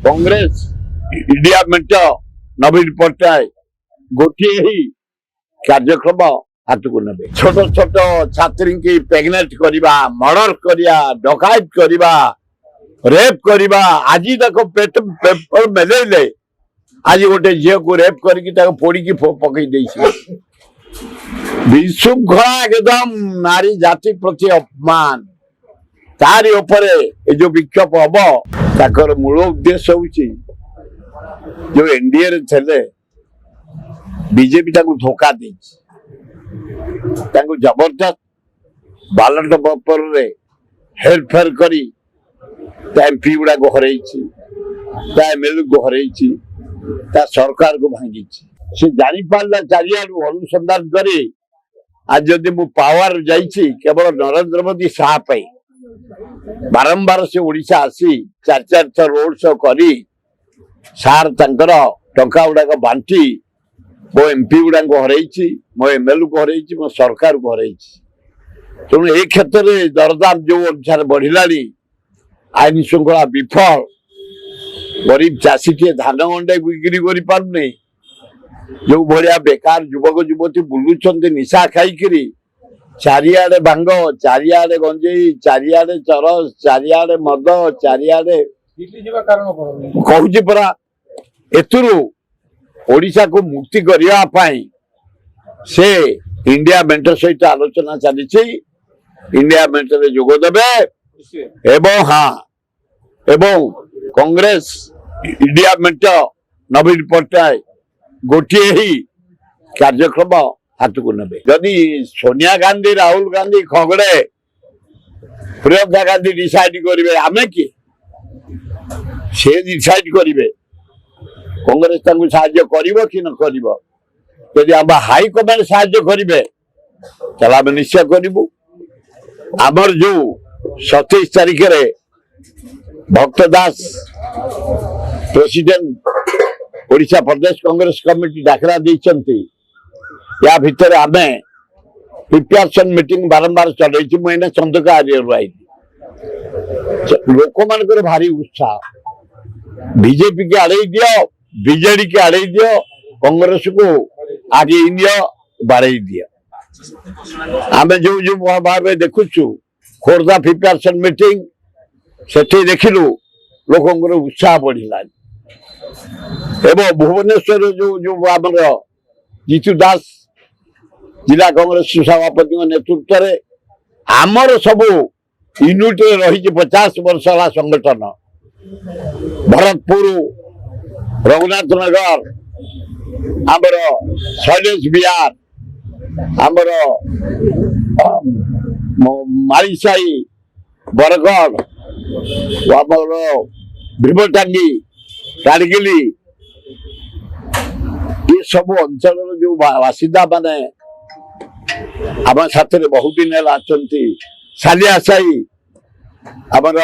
Congress India मेंट नवीन पट्टनायक गोटे ही कार्यक्रम हाथ को ने छोट छोट छात्री की प्रेगनेंट करवा मर्डर करिया डकायत करवा रेप करवा आज तक पेट पेपर मेले आज गोटे झील को रेप करके पोड़ी पकई विशृंखला एकदम नारी जाति प्रति अपमान तारी उपरे जो विक्षोभ हम ताकर मूल उद्देश्य होची जो एनडीए रे थे बीजेपी धोखा दे जबरदस्त बालट पेपर रे हेरफेर करी एमपी गुड़ा को हर एमएलए को हर सरकार को भांगी से जानी पारा चारियाडू अनुसंधान करी आज जदि मु पावर जाइछि केवल नरेंद्र मोदी शाह पे बारंबार से ओडिशा आसी चार चार थर रोड शो करी सार तंकर टंका गुड़ाक बांटी मो एमपी गुड़ा को हर मो एमएलए को हर मो सरकार को हर तेणु ए क्षेत्र में दरदाम जो अनुसार बढ़ला आईन श्रृंखला विफल गरीब चाषी टे धान गंडे बिक्री कर पारे जो भाया बेकार युवक युवती बुलूं निशा खाई चारियाडे भांग चारियाडे गंजेई चारियाडे चरस चारियाडे मद चारियाडे कहूँ परा एथुरु ओडिशा को मुक्ति करने से इंडिया मेंट सहित आलोचना चली इंडिया मेंट रे जोग देबे एवं हाँ एवं कांग्रेस इंडिया मेंट नवीन पट्टनायक गोटे ही कार्यक्रम हाथ को ने जदि सोनिया गांधी राहुल गांधी खगड़े प्रियंका गांधी डिसाइड करेंगे आम किए से डिसाइड करेंगे कांग्रेस साहाय्य कर कि न कर आम हाईकमांड साहाय्य करेंगे चल आम निश्चय करूँ आमर जो 27 तारीख रे भक्त दास प्रेसिडेंट ओडिशा प्रदेश कांग्रेस कमिटी डाकरा देइचंती या भितर आमे प्रिपरेशन मीटिंग बारंबार चलैछि महीने चंदका आरियर आई लोक मानकर भारी उत्साह बीजेपी के आड़े दियो बीजेडी के आड़े दियो कांग्रेस को आगे दियो बाड़े दियो आमे जो जो भावे देखुछु खोर्धा प्रिपरेशन मीटिंग सेठी देखिलु लोकंकर उत्साह बढ़िला एवं भुवनेश्वर जो जो आमर जीतू दास जिला कांग्रेस सभापति नेतृत्व में आमर सबू यूनिट रही 50 वर्ष है संगठन भरतपुर रघुनाथ नगर आमर शैलेश बिहार आमर मालीसाई बरगढ़ आमर भीमटांगी कारगिली ये सब अंचल जो बासिंदा माने आम साथ बहुत दिन है सालिया साई आमर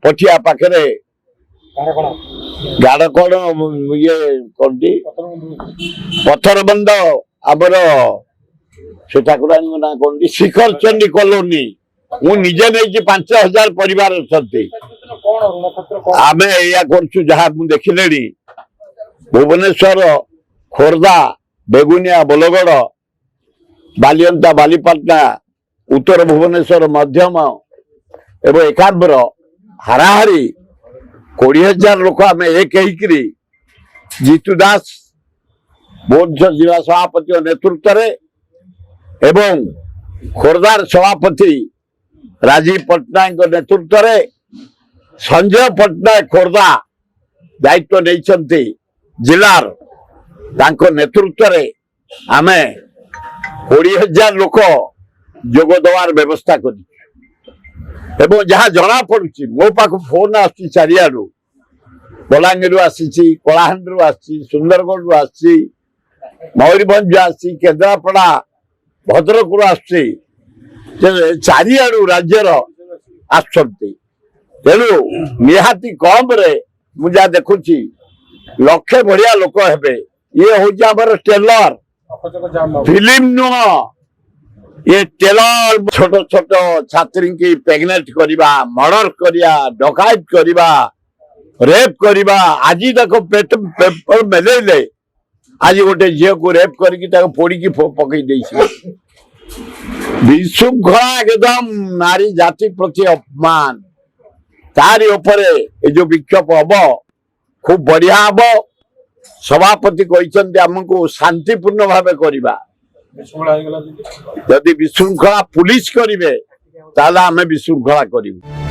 पटिया पाखे गाड़कण ये कौटी पत्थर बंद आमर से ठाकुरानी ना कौटी शिखर चंडी कॉलोनी मु निजे नहीं 5000 परिवार आमे या जहाँ देखिले भुवनेश्वर खोर्धा बेगुनिया बोलगढ़ बालियंता बालीपाटना उत्तर भुवनेश्वर मध्यम एवं एकाम्र हाराहारी 20,000 लोक आम एक जीतू दास भुवनेश्वर जिला सभापति नेतृत्व एवं खोर्धार सभापति राजीव पट्टनायक नेतृत्व में संजय पट्टनायक खोर्धा दायित्व नहीं जिलार नेतृत्व में आम 20,000 लोक जोग देवार व्यवस्था कर जहाँ जना पड़ी मो पाख फोन आसी चारियाडू बलांगीर आसी कलाहांडी आसी सुंदरगढ़ आसी मयूरभंज आसी केन्द्रापड़ा भद्रक आसी चारियाडू राज्यर तेणु निहाती कम रे मुझा देखुची लक्षे बढ़िया लोक हे ये हूँ टेलर फिल्म नुह ये टेलर छोट छोट छात्री की प्रेग्नेंट करिबा मर्डर करिया डकायत करिबा रेप करिबा आज देखो पेपर मेले आज गोटे झील को रेप करके पोड़ी की पकई विशृंखला एकदम नारी जाति प्रति अपमान तारी उपरे जो विक्षोभ हम खूब बढ़िया हम सभापति कहते आमको शांतिपूर्ण भाव करवा जदि विशृंखला पुलिस करेंगे ताला आम विशृंखला करूँ।